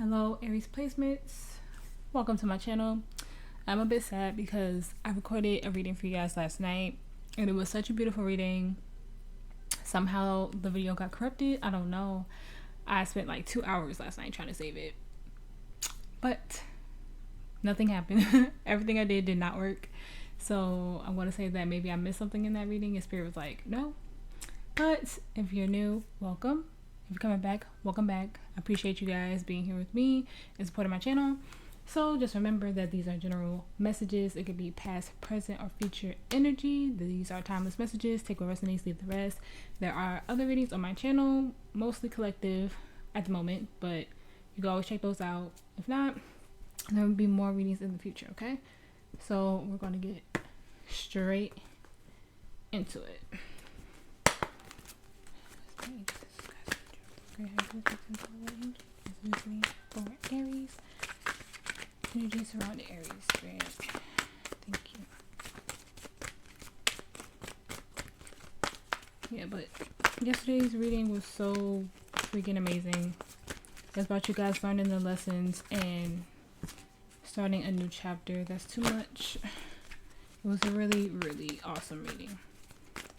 Hello Aries placements, welcome to my channel. I'm a bit sad because I recorded a reading for you guys last night and it was such a beautiful reading. Somehow the video got corrupted. I don't know. I spent like 2 hours last night trying to save it, but nothing happened. Everything I did not work. So I want to say that maybe I missed something in that reading and Spirit was like, no. But if you're new, welcome. If you're coming back, welcome back. I appreciate you guys being here with me and supporting my channel. So just remember that these are general messages. It could be past, present, or future energy. These are timeless messages. Take what resonates, leave the rest. There are other readings on my channel, mostly collective at the moment, but you can always check those out. If not, there will be more readings in the future, okay? So we're going to get straight into it. For Aries, energy surrounding Aries. Great. Thank you. Yeah, but yesterday's reading was so freaking amazing. It's about you guys learning the lessons and starting a new chapter. That's too much. It was a really, really awesome reading.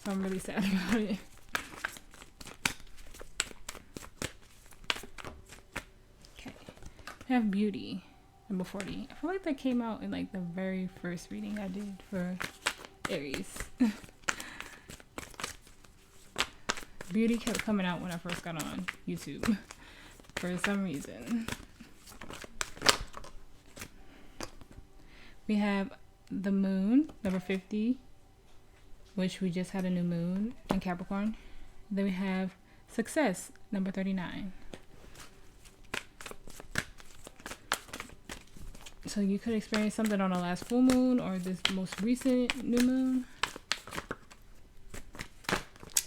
So I'm really sad about it. I have Beauty, number 40. I feel like that came out in like the very first reading I did for Aries. Beauty kept coming out when I first got on YouTube for some reason. We have the Moon, number 50, which we just had a new moon in Capricorn. Then we have Success, number 39. So you could experience something on the last full moon or this most recent new moon.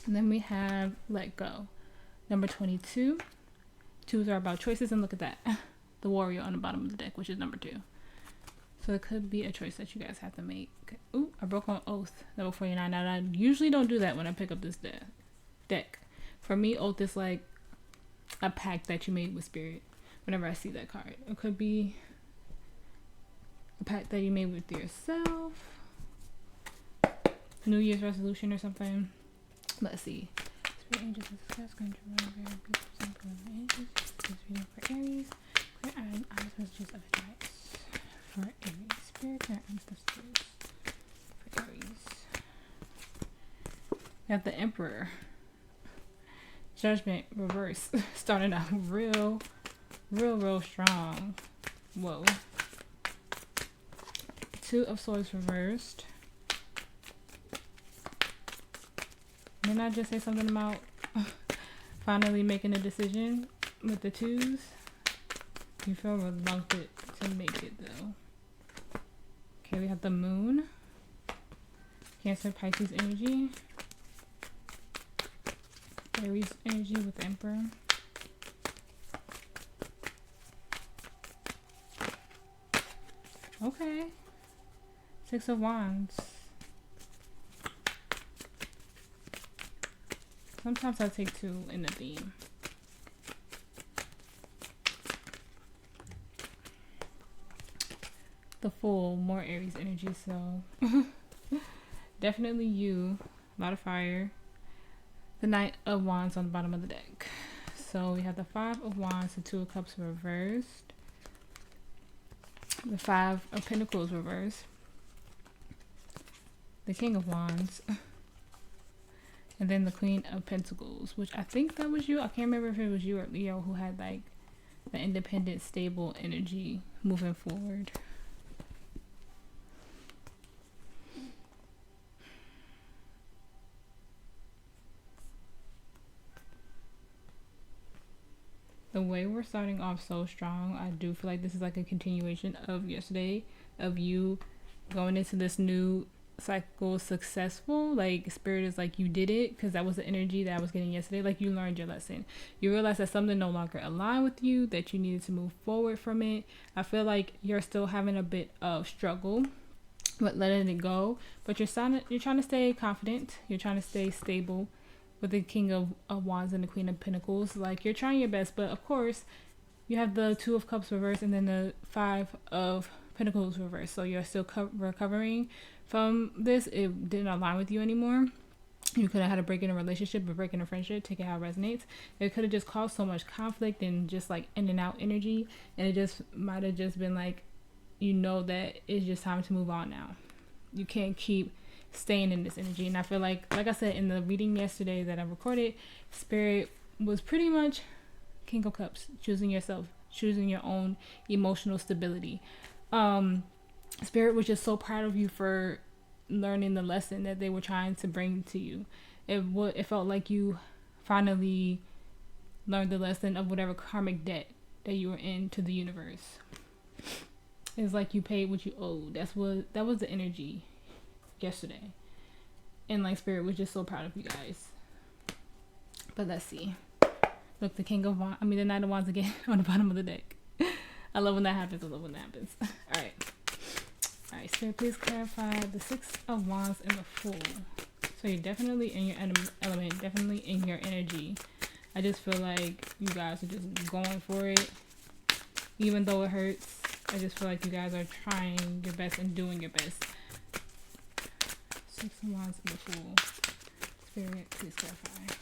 And then we have Let Go, number 22. Twos are about choices, and look at that. The Warrior on the bottom of the deck, which is number 2. So it could be a choice that you guys have to make. Ooh, I broke on Oath, number 49. Now, I usually don't do that when I pick up this deck. For me, Oath is like a pact that you made with Spirit whenever I see that card. It could be a pact that you made with yourself, New Year's resolution or something. Let's see. Spirit angels and success control very beautiful angels. This reading for Aries. Clear eyes messages of advice for Aries. Spirit clear ancestors for Aries. We have the Emperor. Judgment reverse. Starting out real strong. Whoa. Two of Swords reversed. Didn't I just say something about finally making a decision with the twos? You feel reluctant to make it though. Okay, we have the Moon. Cancer, Pisces energy. Aries energy with the Emperor. Okay. Six of Wands. Sometimes I take 2 in the theme. The Fool, more Aries energy, so definitely you. A lot of fire. The Knight of Wands on the bottom of the deck. So we have the 5 of Wands, the 2 of Cups reversed. The 5 of Pentacles reversed. The King of Wands, and then the Queen of Pentacles, which I think that was you. I can't remember if it was you or Leo who had like the independent, stable energy moving forward. The way we're starting off so strong, I do feel like this is like a continuation of yesterday, of you going into this new cycle successful. Like Spirit is like, you did it, because that was the energy that I was getting yesterday. Like you learned your lesson, you realized that something no longer aligned with you, that you needed to move forward from it. I feel like you're still having a bit of struggle with letting it go, but you're trying to stay confident, you're trying to stay stable with the King of Wands and the Queen of Pentacles. Like you're trying your best, but of course you have the Two of Cups reversed and then the Five of Pentacles reversed. So you're still recovering from this. It didn't align with you anymore. You could have had a break in a relationship, a break in a friendship, take it how it resonates. It could have just caused so much conflict and just like in and out energy. And it just might have just been like, you know, that it's just time to move on now. You can't keep staying in this energy. And I feel like I said in the reading yesterday that I recorded, Spirit was pretty much King of Cups, choosing yourself, choosing your own emotional stability. Spirit was just so proud of you for learning the lesson that they were trying to bring to you. It felt like you finally learned the lesson of whatever karmic debt that you were in to the universe. It's like you paid what you owed. That was the energy yesterday. And like Spirit was just so proud of you guys. But let's see. Look, the King of Wands, the Knight of Wands again on the bottom of the deck. I love when that happens. Alright, Spirit, please clarify the Six of Wands and the Fool. So you're definitely in your element, definitely in your energy. I just feel like you guys are just going for it. Even though it hurts, I just feel like you guys are trying your best and doing your best. Six of Wands and the Fool. Spirit, please clarify.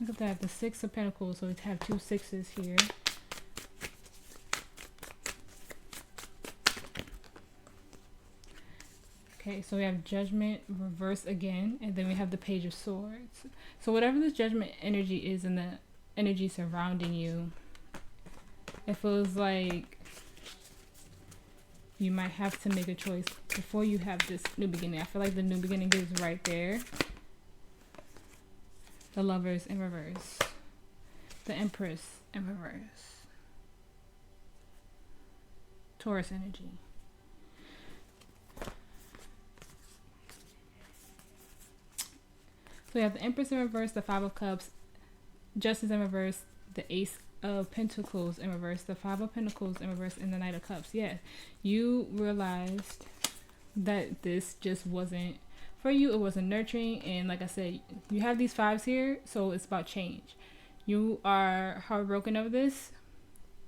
Look at that, the Six of Pentacles, so we have two sixes here. Okay, so we have Judgment reversed again, and then we have the Page of Swords. So whatever this Judgment energy is and the energy surrounding you, it feels like you might have to make a choice before you have this new beginning. I feel like the new beginning is right there. The Lovers in reverse. The Empress in reverse. Taurus energy. So we have the Empress in reverse, the Five of Cups, Justice in reverse, the Ace of Pentacles in reverse, the Five of Pentacles in reverse, and the Knight of Cups. Yeah, you realized that this just wasn't for you. It wasn't nurturing. And like I said, you have these fives here, so it's about change. You are heartbroken of this,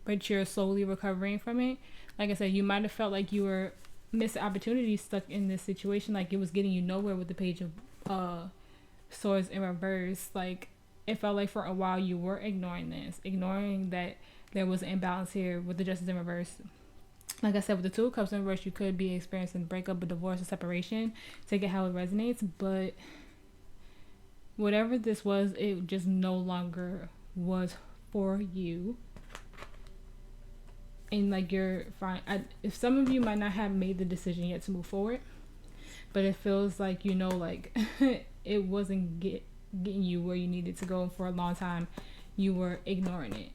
but you're slowly recovering from it. Like I said, you might have felt like you were missed opportunities stuck in this situation, like it was getting you nowhere with the Page of Swords in reverse. Like it felt like for a while you were ignoring that there was an imbalance here with the Justice in reverse. Like I said, with the Two of Cups in reverse, you could be experiencing breakup, a divorce, a separation. Take it how it resonates. But whatever this was, it just no longer was for you. And like you're fine. If some of you might not have made the decision yet to move forward, but it feels like, you know, like it wasn't getting you where you needed to go for a long time. You were ignoring it.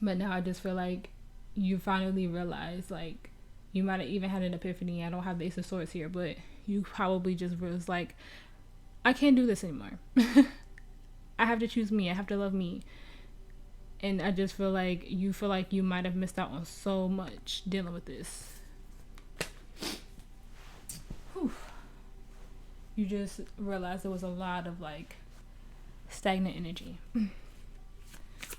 But now I just feel like you finally realize, like, you might have even had an epiphany. I don't have the Ace of Swords here, but you probably just was like, I can't do this anymore. I have to choose me. I have to love me. And I just feel like you might have missed out on so much dealing with this. Whew. You just realized there was a lot of like stagnant energy.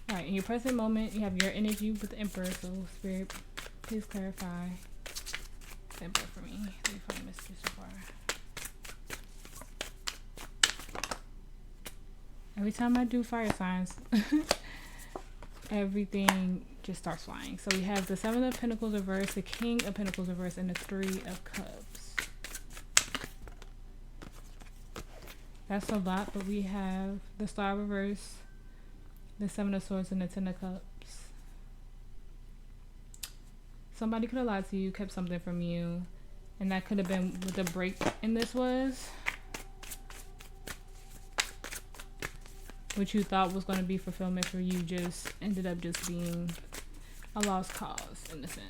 Alright, in your present moment, you have your energy with the Emperor. So Spirit, please clarify the Emperor for me. Let me find Mr. so far. Every time I do fire signs, everything just starts flying. So we have the Seven of Pentacles reverse, the King of Pentacles reverse, and the Three of Cups. That's a lot, but we have the Star reverse, the Seven of Swords, and the Ten of Cups. Somebody could have lied to you, kept something from you, and that could have been what the break in this was. What you thought was going to be fulfillment for you just ended up just being a lost cause in a sense.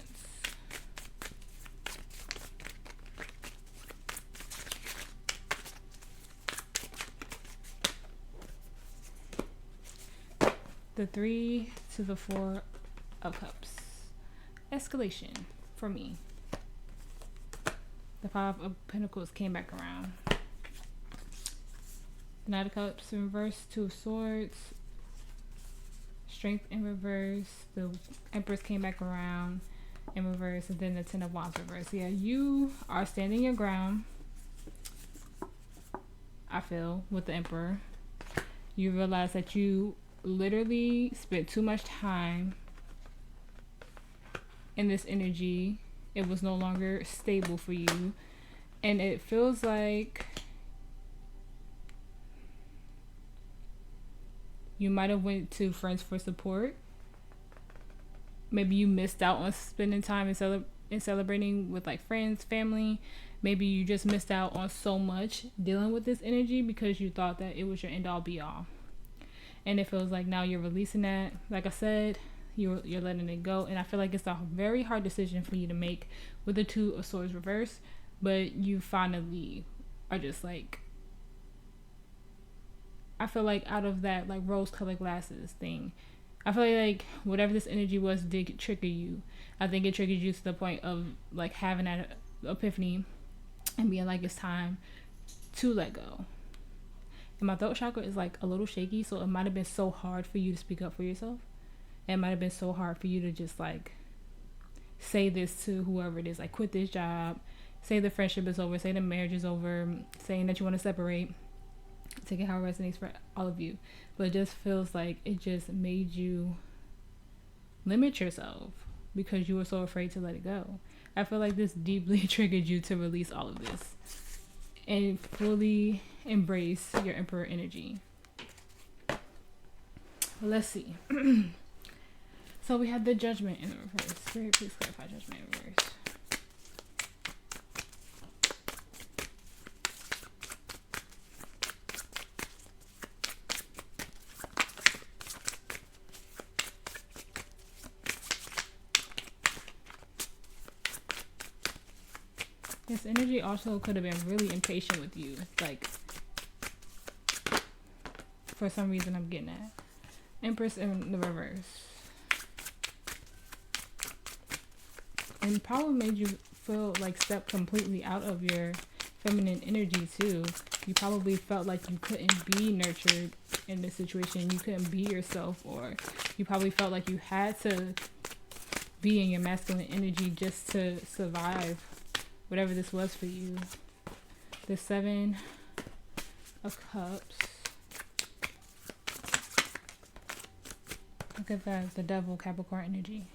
The Three to the Four of Cups. Escalation for me. The Five of Pentacles came back around. The Knight of Cups in reverse, Two of Swords, Strength in reverse, the Empress came back around in reverse, and then the Ten of Wands reverse. Yeah, you are standing your ground, I feel, with the Emperor. You realize that you literally spent too much time in this energy. It was no longer stable for you, and it feels like you might have went to friends for support. Maybe you missed out on spending time and celebrating with like friends, family. Maybe you just missed out on so much dealing with this energy because you thought that it was your end all be all. And it feels like now you're releasing that. Like I said, you're letting it go. And I feel like it's a very hard decision for you to make with the Two of Swords reverse. But you finally are just like, I feel like out of that like rose-colored glasses thing, I feel like whatever this energy was did trigger you. I think it triggered you to the point of like having that epiphany and being like, it's time to let go. And my throat chakra is like a little shaky, so it might have been so hard for you to speak up for yourself. It might have been so hard for you to just like say this to whoever it is, like quit this job, say the friendship is over, say the marriage is over, saying that you want to separate. Take it how it resonates for all of you. But it just feels like it just made you limit yourself because you were so afraid to let it go. I feel like this deeply triggered you to release all of this and fully embrace your Emperor energy. Let's see. So we had the Judgment in the reverse. Spirit, please clarify Judgment in reverse. This energy also could have been really impatient with you. Like, for some reason I'm getting at. Empress in the reverse. And probably made you feel like step completely out of your feminine energy too. You probably felt like you couldn't be nurtured in this situation. You couldn't be yourself, or you probably felt like you had to be in your masculine energy just to survive whatever this was for you. The Seven of Cups. Look at that, the Devil, Capricorn energy.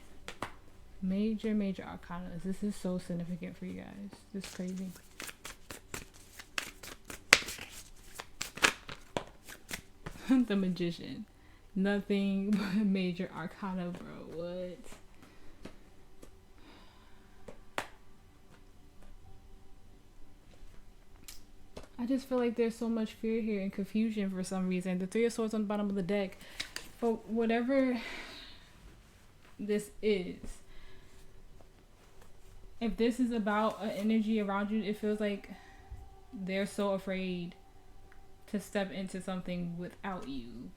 Major arcana. This is so significant for you guys. This is crazy. The Magician. Nothing but major arcana, bro. What? I just feel like there's so much fear here and confusion for some reason. The Three of Swords on the bottom of the deck. But whatever this is, if this is about an energy around you, it feels like they're so afraid to step into something without you.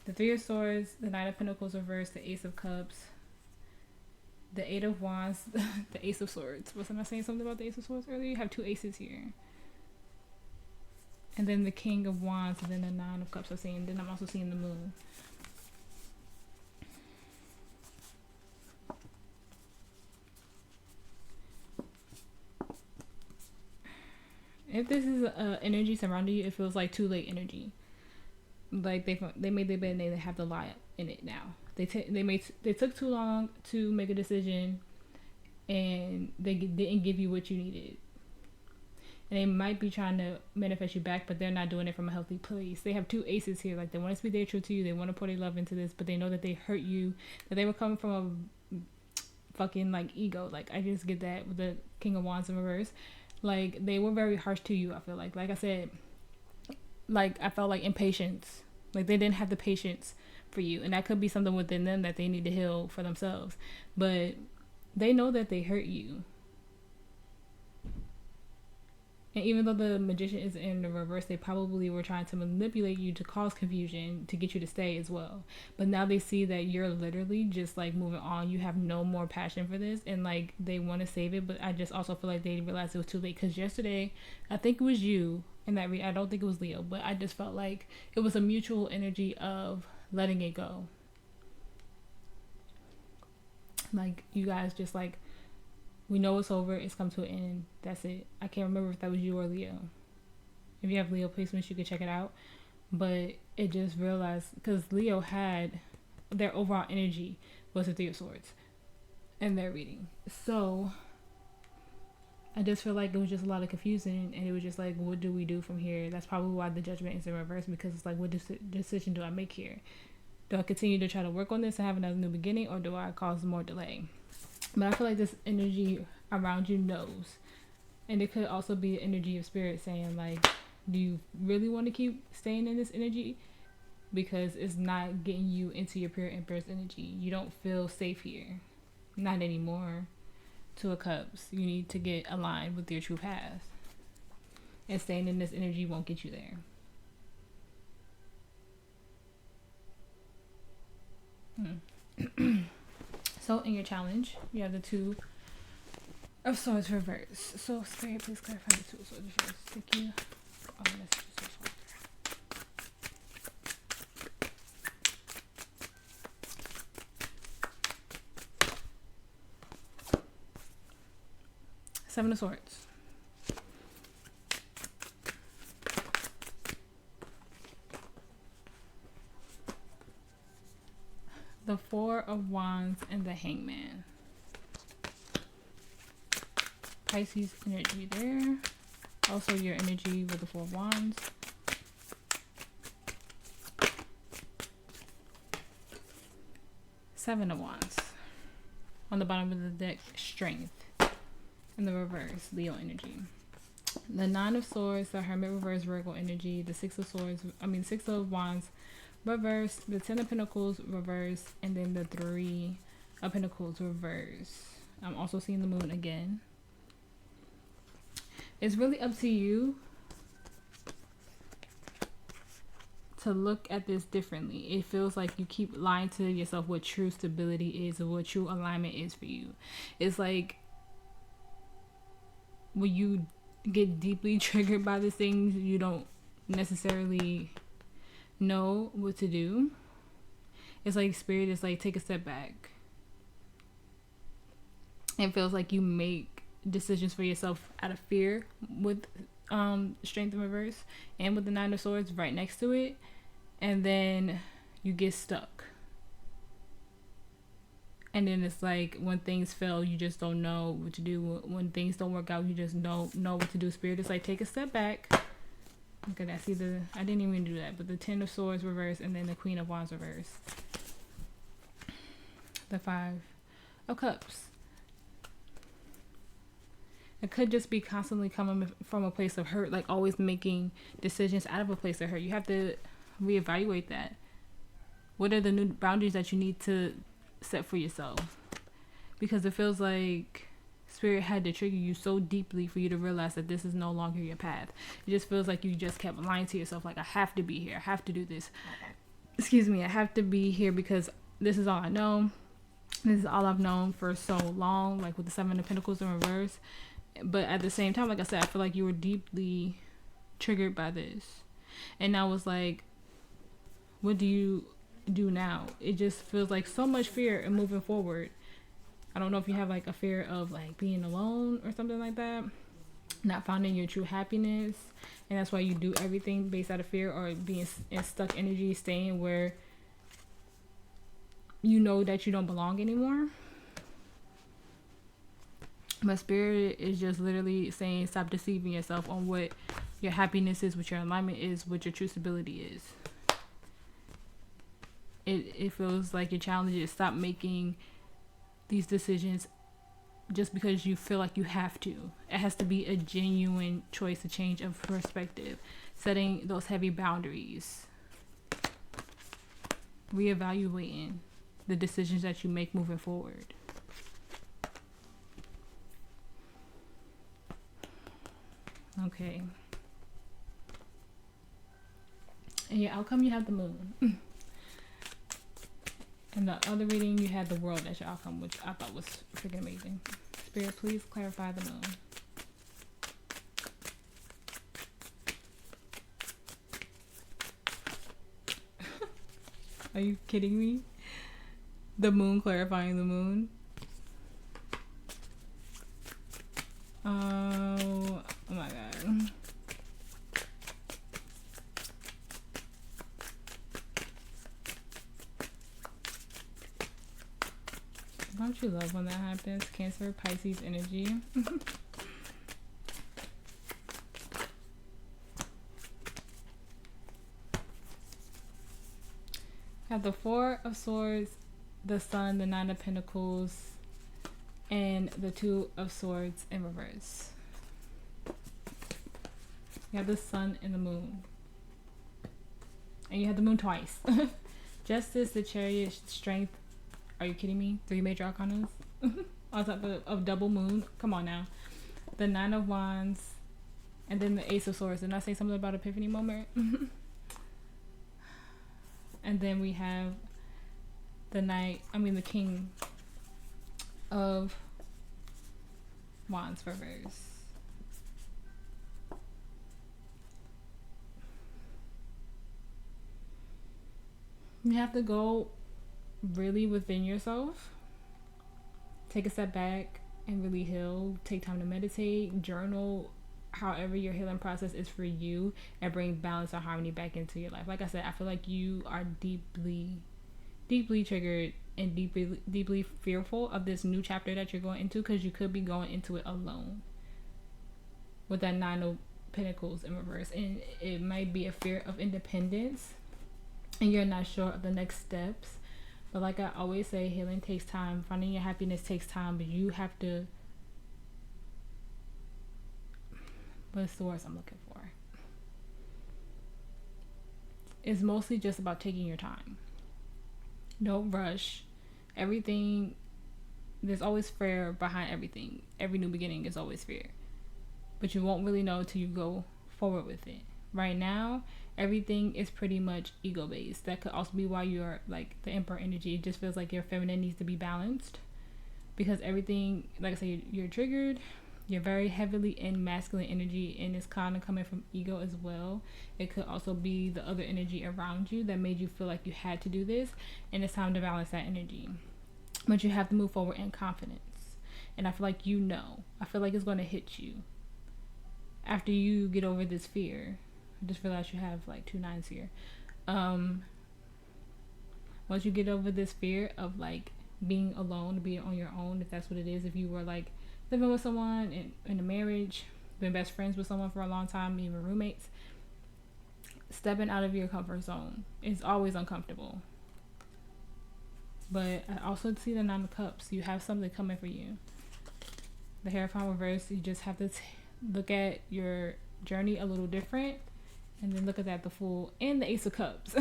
The Three of Swords, the Knight of Pentacles reversed, the Ace of Cups, the Eight of Wands, the Ace of Swords. Wasn't I saying something about the Ace of Swords earlier? You have two aces here. And then the King of Wands, and then the Nine of Cups. Then I'm also seeing the Moon. If this is energy surrounding you, it feels like too late energy. Like they made their bed and they have to lie in it now. They took too long to make a decision, and they didn't give you what you needed. And they might be trying to manifest you back, but they're not doing it from a healthy place. They have two aces here. Like, they want to speak their truth to you. They want to pour their love into this, but they know that they hurt you. That they were coming from a fucking, like, ego. Like, I just get that with the King of Wands in reverse. Like, they were very harsh to you, I feel like. Like I said, like, I felt like impatience. Like, they didn't have the patience for you. And that could be something within them that they need to heal for themselves. But they know that they hurt you. And even though the magician is in the reverse, they probably were trying to manipulate you to cause confusion to get you to stay as well. But now they see that you're literally just like moving on. You have no more passion for this, and like they want to save it. But I just also feel like they realized it was too late, because yesterday, I think it was you in that I don't think it was Leo, but I just felt like it was a mutual energy of letting it go. Like you guys just like, we know it's over. It's come to an end. That's it. I can't remember if that was you or Leo. If you have Leo placements, you can check it out. But it just realized, because Leo had their overall energy was the Three of Swords in their reading. So I just feel like it was just a lot of confusion, and it was just like, what do we do from here? That's probably why the Judgment is in reverse, because it's like, what decision do I make here? Do I continue to try to work on this and have another new beginning, or do I cause more delay? But I feel like this energy around you knows. And it could also be the energy of spirit saying like, do you really want to keep staying in this energy? Because it's not getting you into your pure Empress energy. You don't feel safe here. Not anymore. Two of Cups. You need to get aligned with your true path. And staying in this energy won't get you there. So in your challenge, you have the Two of Swords reverse. So Spirit, please clarify the Two of Swords reverse. Thank you. Oh, messages so far. Seven of Swords. The Four of Wands and the Hangman. Pisces energy there. Also your energy with the Four of Wands. Seven of Wands. On the bottom of the deck, Strength. In the reverse, Leo energy. The Nine of Swords, the Hermit reverse, Virgo energy. The Six of Wands reverse, the Ten of Pentacles reverse, and then the Three of Pentacles reverse. I'm also seeing the Moon again. It's really up to you to look at this differently. It feels like you keep lying to yourself what true stability is or what true alignment is for you. It's like when you get deeply triggered by these things, you don't necessarily know what to do. It's like Spirit is like, take a step back. It feels like you make decisions for yourself out of fear with Strength in reverse and with the Nine of Swords right next to it, and then you get stuck. And then it's like when things fail, you just don't know what to do. When things don't work out, you just don't know what to do. Spirit is like, take a step back. Okay, I see I didn't even do that, but the Ten of Swords reverse and then the Queen of Wands reverse. The Five of Cups. It could just be constantly coming from a place of hurt, like always making decisions out of a place of hurt. You have to reevaluate that. What are the new boundaries that you need to set for yourself? Because it feels like Spirit had to trigger you so deeply for you to realize that this is no longer your path. It just feels like you just kept lying to yourself, like, I have to be here, I have to do this. Excuse me, I have to be here because this is all I know. This is all I've known for so long, like with the Seven of Pentacles in reverse. But at the same time, like I said, I feel like you were deeply triggered by this. And now it's like, what do you do now? It just feels like so much fear in moving forward. I don't know if you have like a fear of like being alone or something like that, not finding your true happiness, and that's why you do everything based out of fear, or being in stuck energy, staying where you know that you don't belong anymore. But Spirit is just literally saying, stop deceiving yourself on what your happiness is, what your alignment is, what your true stability is. It feels like your challenge is stop making these decisions just because you feel like you have to. It has to be a genuine choice, a change of perspective, setting those heavy boundaries, reevaluating the decisions that you make moving forward. Okay. In your outcome, you have the moon. In the other reading, you had the world as your outcome, which I thought was freaking amazing. Spirit, please clarify the moon. Are you kidding me? The moon clarifying the moon. Oh my god. Don't you love when that happens? Cancer, Pisces energy. Have the Four of Swords, the Sun, the Nine of Pentacles, and the Two of Swords in reverse. You have the Sun and the Moon. And you have the Moon twice. Justice, the Chariot, Strength. Are you kidding me? 3 major arcanas. On top of double moon. Come on now. The Nine of Wands. And then the Ace of Swords. Didn't I say something about epiphany moment? And then we have the King of Wands reverse. You have to go really within yourself. Take a step back and really heal. Take time to meditate, journal, however your healing process is for you, and bring balance or harmony back into your life. Like I said, I feel like you are deeply triggered and deeply fearful of this new chapter that you're going into, because you could be going into it alone with that Nine of Pentacles in reverse, and it might be a fear of independence and you're not sure of the next steps. But like I always say, healing takes time. Finding your happiness takes time, but you have to, what's the words I'm looking for? It's mostly just about taking your time. Don't rush. Everything, there's always fear behind everything. Every new beginning is always fear. But you won't really know until you go forward with it. Right now, everything is pretty much ego based. That could also be why you're like the Emperor energy. It just feels like your feminine needs to be balanced, because everything, like I said, you're triggered. You're very heavily in masculine energy, and it's kind of coming from ego as well. It could also be the other energy around you that made you feel like you had to do this, and it's time to balance that energy. But you have to move forward in confidence. And I feel like I feel like it's going to hit you after you get over this fear. I just realized you have like 2 9s here. Once you get over this fear of like being alone, being on your own, if that's what it is, if you were like living with someone in a marriage, been best friends with someone for a long time, even roommates, stepping out of your comfort zone is always uncomfortable. But I also see the Nine of Cups. You have something coming for you. The Hierophant reverse, you just have to look at your journey a little different, and then look at that, the Fool and the Ace of Cups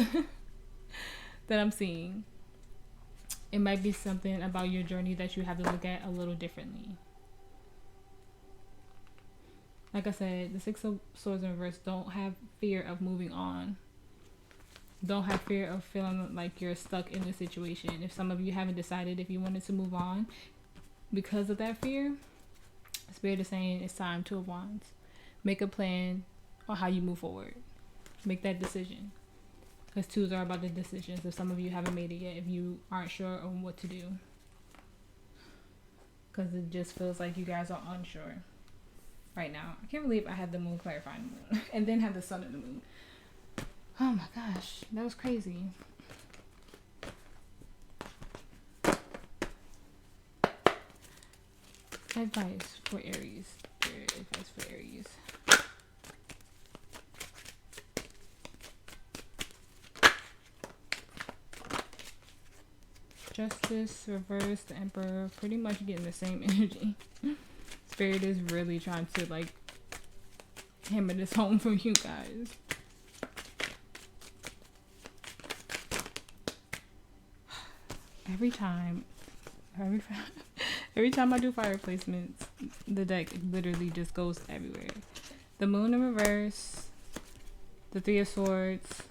that I'm seeing. It might be something about your journey that you have to look at a little differently. Like I said, the Six of Swords in reverse, don't have fear of moving on. Don't have fear of feeling like you're stuck in a situation. If some of you haven't decided if you wanted to move on because of that fear, Spirit is saying it's time. 2 of Wands. Make a plan on how you move forward. Make that decision. Because 2s are about the decisions. If some of you haven't made it yet, if you aren't sure on what to do. Because it just feels like you guys are unsure right now. I can't believe I had the moon clarifying the moon. And then have the sun and the moon. Oh my gosh. That was crazy. Advice for Aries. Advice for Aries. Justice, reverse, the Emperor, pretty much getting the same energy. Spirit is really trying to like hammer this home for you guys. Every time I do fire placements, the deck literally just goes everywhere. The Moon in reverse, the Three of Swords,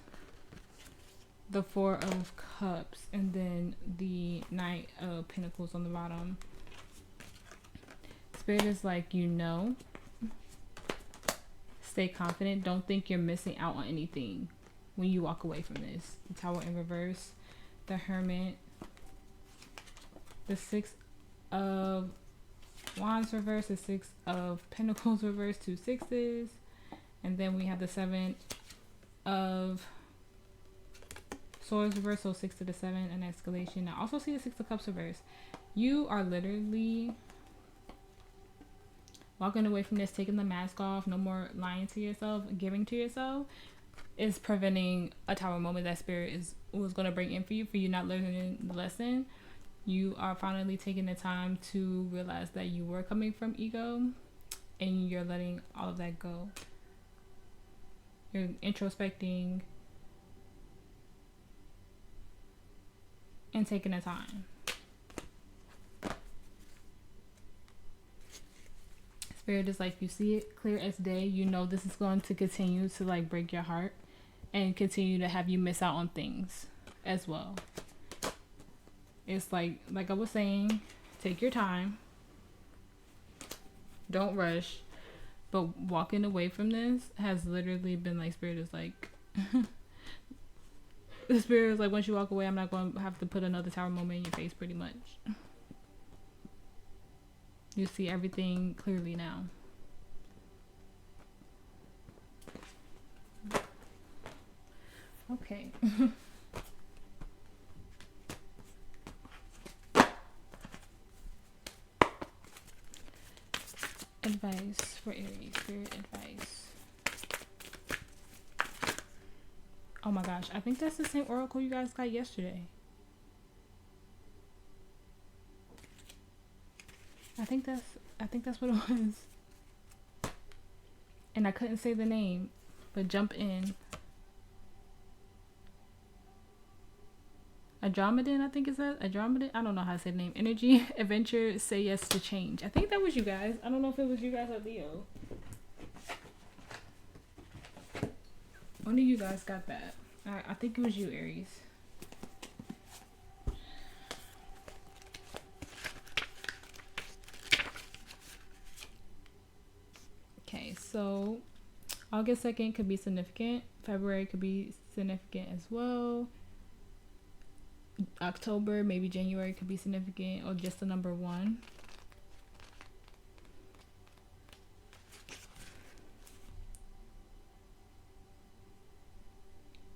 the Four of Cups, and then the Knight of Pentacles on the bottom. Spirit is like, you know, stay confident. Don't think you're missing out on anything when you walk away from this. The Tower in reverse, the Hermit, the Six of Wands reverse, the Six of Pentacles reverse, 2 sixes, and then we have the Seven of Swords reverse, so 6 to the 7, an escalation. I also see the 6 of Cups reverse. You are literally walking away from this, taking the mask off, no more lying to yourself, giving to yourself, is preventing a Tower moment that Spirit was going to bring in for you not learning the lesson. You are finally taking the time to realize that you were coming from ego and you're letting all of that go. You're introspecting and taking the time. Spirit is like, you see it clear as day. You know this is going to continue to like break your heart and continue to have you miss out on things as well. It's like I was saying, take your time. Don't rush. But walking away from this has literally been like, Spirit is like, the Spirit is like, once you walk away, I'm not going to have to put another Tower moment in your face, pretty much. You see everything clearly now. Okay. Advice for Aries. Spirit advice. Oh my gosh. I think that's the same oracle you guys got yesterday. I think that's what it was. And I couldn't say the name, but jump in. Andromedan, I think is that Andromedan. I don't know how to say the name. Energy, adventure, say yes to change. I think that was you guys. I don't know if it was you guys or Leo. One of you guys got that. I think it was you, Aries. Okay, so August 2nd could be significant. February could be significant as well. October, maybe January could be significant, or just the number 1.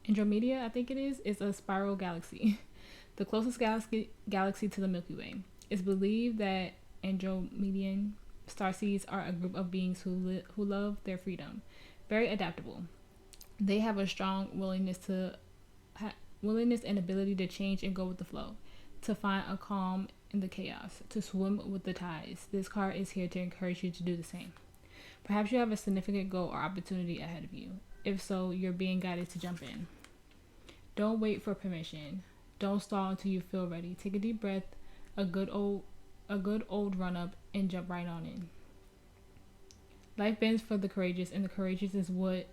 Andromeda, I think it is a spiral galaxy, the closest galaxy to the Milky Way. It's believed that Andromedan starseeds are a group of beings who love their freedom, very adaptable. They have a strong willingness and ability to change and go with the flow, to find a calm in the chaos, to swim with the tides. This card is here to encourage you to do the same. Perhaps you have a significant goal or opportunity ahead of you. If so, you're being guided to jump in. Don't wait for permission. Don't stall until you feel ready. Take a deep breath, a good old run up, and jump right on in. Life bends for the courageous, and courageous is what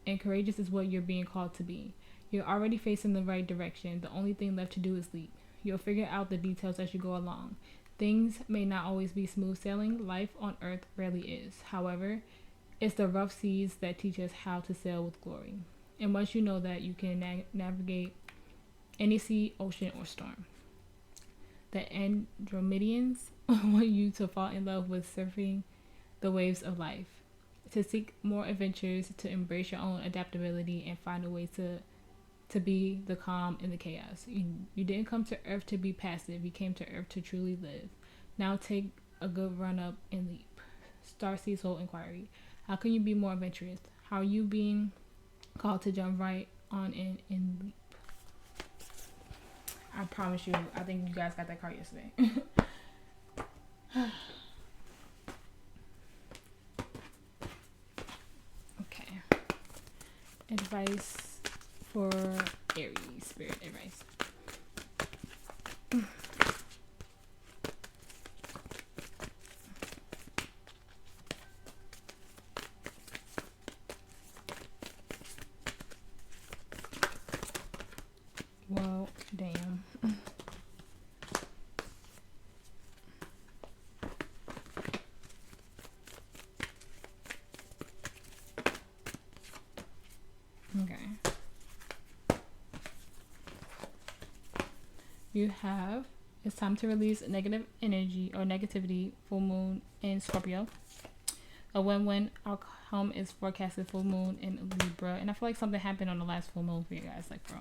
you're being called to be. You're already facing the right direction. The only thing left to do is leap. You'll figure out the details as you go along. Things may not always be smooth sailing. Life on earth rarely is. However, it's the rough seas that teach us how to sail with glory. And once you know that, you can navigate any sea, ocean, or storm. The Andromedians want you to fall in love with surfing the waves of life, to seek more adventures, to embrace your own adaptability, and find a way to be the calm in the chaos. You didn't come to Earth to be passive. You came to Earth to truly live. Now take a good run up and leap. Starseed Soul Inquiry. How can you be more adventurous? How are you being called to jump right on in and leap? I promise you, I think you guys got that card yesterday. Okay. Advice for Aries, Spirit advice. Damn. Okay. You have, it's time to release negative energy or negativity, full moon in Scorpio. A win-win outcome is forecasted, full moon in Libra. And I feel like something happened on the last full moon for you guys, like, bro.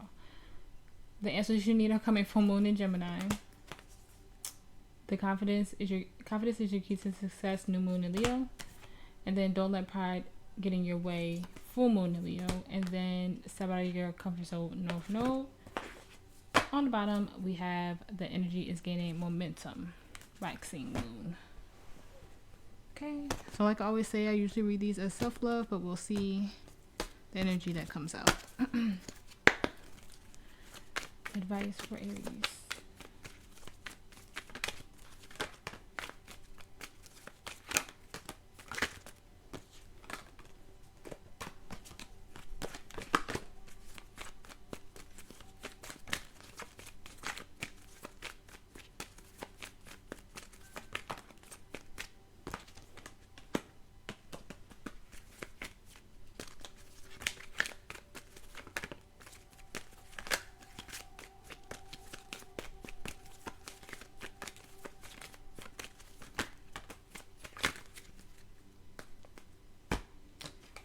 The answers you need are coming full moon in Gemini. The confidence is your key to success, new moon in Leo. And then don't let pride get in your way, full moon in Leo. And then step out of your comfort zone, North Node. On the bottom, we have the energy is gaining momentum, waxing moon. Okay, so like I always say, I usually read these as self-love, but we'll see the energy that comes out. Advice for Aries.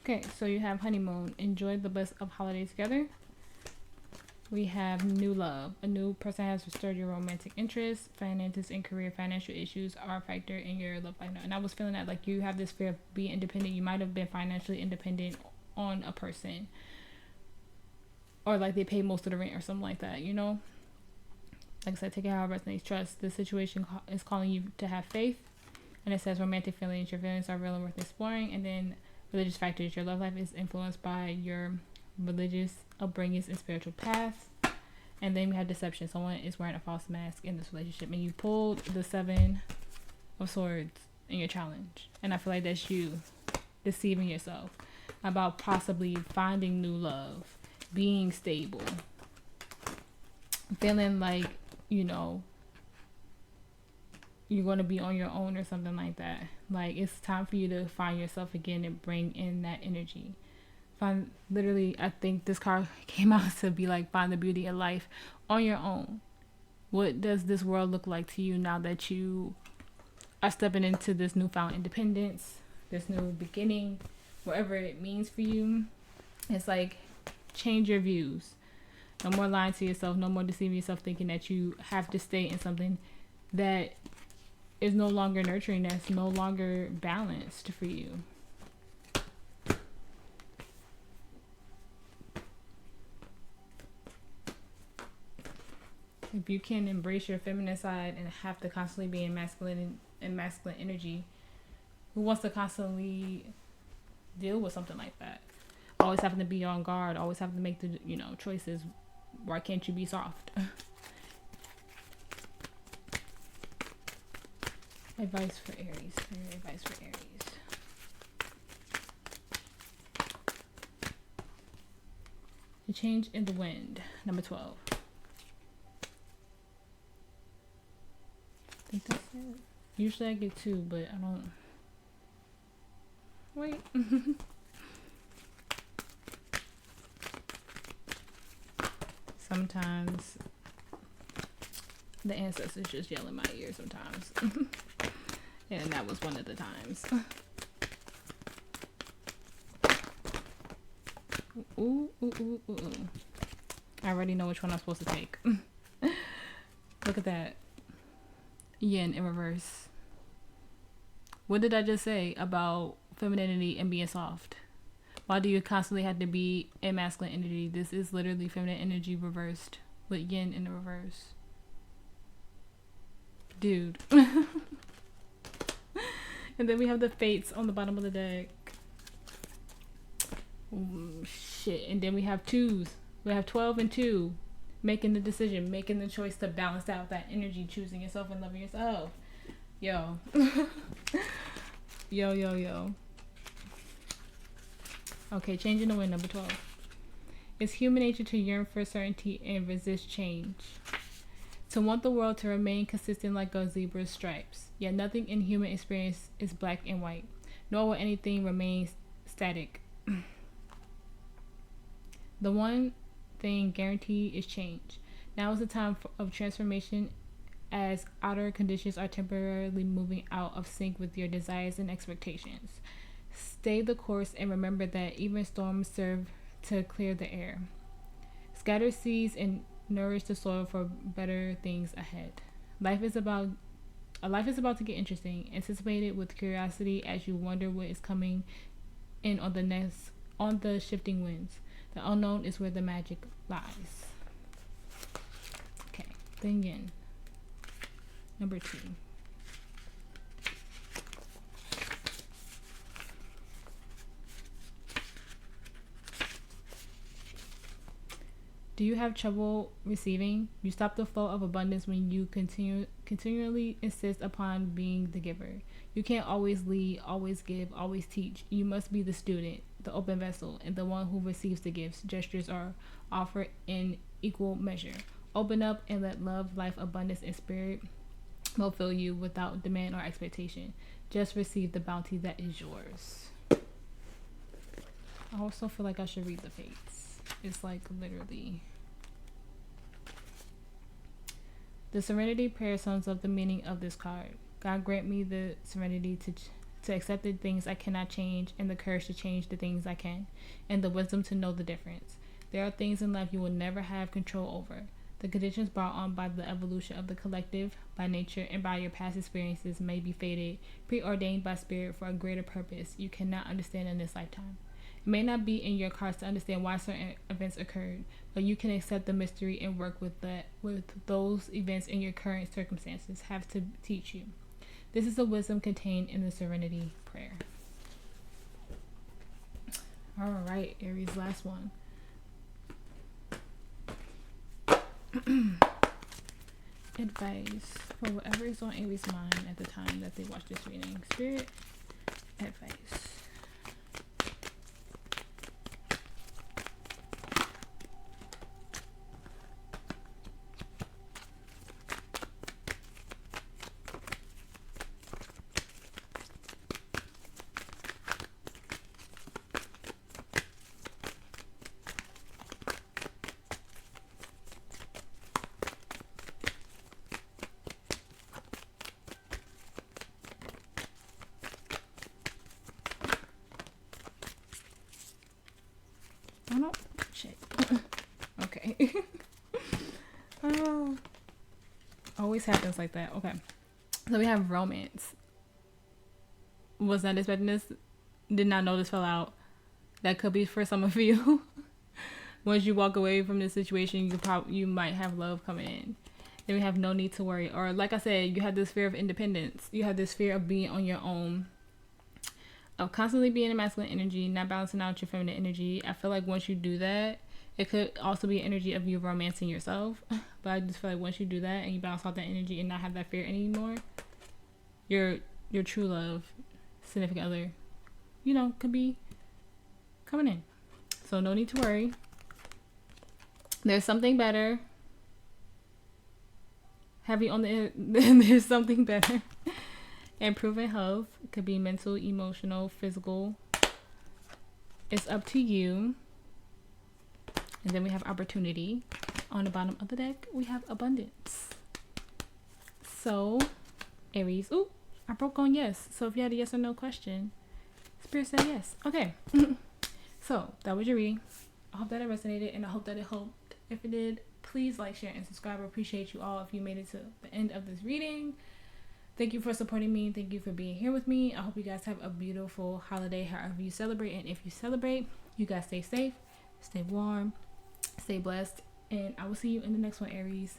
Okay, so you have honeymoon. Enjoy the best of holidays together. We have new love. A new person has restored your romantic interest. Finances and career, financial issues are a factor in your love life now. And I was feeling that, like, you have this fear of being independent. You might have been financially independent on a person, or like they pay most of the rent or something like that, you know? Like I said, take it how it resonates. Trust. The situation is calling you to have faith. And it says romantic feelings. Your feelings are real and worth exploring. And then religious factors. Your love life is influenced by your religious upbringings and spiritual paths. And then we have deception. Someone is wearing a false mask in this relationship. And you pulled the 7 of Swords in your challenge. And I feel like that's you deceiving yourself about possibly finding new love, being stable, feeling like, you know, you're going to be on your own or something like that. Like, it's time for you to find yourself again and bring in that energy. Literally, I think this card came out to be like, find the beauty in life on your own. What does this world look like to you now that you are stepping into this newfound independence, this new beginning, whatever it means for you? It's like, change your views. No more lying to yourself. No more deceiving yourself, thinking that you have to stay in something that is no longer nurturing, that's no longer balanced for you. If you can embrace your feminine side and have to constantly be in masculine energy, who wants to constantly deal with something like that? Always having to be on guard, always having to make the, you know, choices. Why can't you be soft? Advice for Aries. Advice for Aries. The change in the wind. Number 12. I think that's it. Usually I get 2, but I don't. Wait. Sometimes the ancestors just yell in my ear sometimes. And that was one of the times. Ooh, ooh, ooh, ooh, ooh. I already know which one I'm supposed to take. Look at that. Yin in reverse. What did I just say about femininity and being soft? Why do you constantly have to be in masculine energy? This is literally feminine energy reversed with yin in the reverse. Dude. And then we have the fates on the bottom of the deck. Shit. And then we have 2s. We have 12 and 2. Making the decision, making the choice to balance out that energy, choosing yourself and loving yourself. Yo. Yo. Okay, changing the wind, number 12. It's human nature to yearn for certainty and resist change. To want the world to remain consistent like a zebra's stripes. Yet nothing in human experience is black and white, nor will anything remain static. The one thing guaranteed is change. Now is the time of transformation as outer conditions are temporarily moving out of sync with your desires and expectations. Stay the course and remember that even storms serve to clear the air. Scatter seeds and nourish the soil for better things ahead. Life is about to get interesting. Anticipate it with curiosity as you wonder what is coming in on the shifting winds. The unknown is where the magic lies. Okay, then yin. Number 2. Do you have trouble receiving? You stop the flow of abundance when you continually insist upon being the giver. You can't always lead, always give, always teach. You must be the student, the open vessel, and the one who receives the gifts. Gestures are offered in equal measure. Open up and let love, life, abundance, and spirit will fill you without demand or expectation. Just receive the bounty that is yours. I also feel like I should read the fates. It's like literally. The Serenity Prayer sums up the meaning of this card. God grant me the serenity to accept the things I cannot change, and the courage to change the things I can, and the wisdom to know the difference. There are things in life you will never have control over. The conditions brought on by the evolution of the collective, by nature, and by your past experiences may be fated, preordained by spirit for a greater purpose you cannot understand in this lifetime. It may not be in your cards to understand why certain events occurred, but you can accept the mystery and work with those events in your current circumstances have to teach you. This is the wisdom contained in the Serenity Prayer. All right, Aries, last one. Advice for whatever is on Aries' mind at the time that they watch this reading. Spirit, advice. I don't shit. Okay. Oh, always happens like that. Okay. So we have romance. Was not expecting this. Did not know this fell out. That could be for some of you. Once you walk away from this situation, you might have love coming in. Then we have no need to worry. Or like I said, you have this fear of independence. You have this fear of being on your own. Of constantly being in masculine energy, not balancing out your feminine energy. I feel like once you do that, it could also be an energy of you romancing yourself. But I just feel like once you do that and you balance out that energy and not have that fear anymore, your true love, significant other, could be coming in. So no need to worry. There's something better. Heavy on the there's something better. Improving health could be mental, emotional, physical. It's up to you. And then we have opportunity. On the bottom of the deck, we have abundance. So, Aries. Ooh, I broke on yes. So if you had a yes or no question, Spirit said yes. Okay. So that was your reading. I hope that it resonated and I hope that it helped. If it did, please like, share, and subscribe. I appreciate you all if you made it to the end of this reading. Thank you for supporting me. Thank you for being here with me. I hope you guys have a beautiful holiday, however you celebrate. And if you celebrate, you guys stay safe, stay warm, stay blessed. And I will see you in the next one, Aries.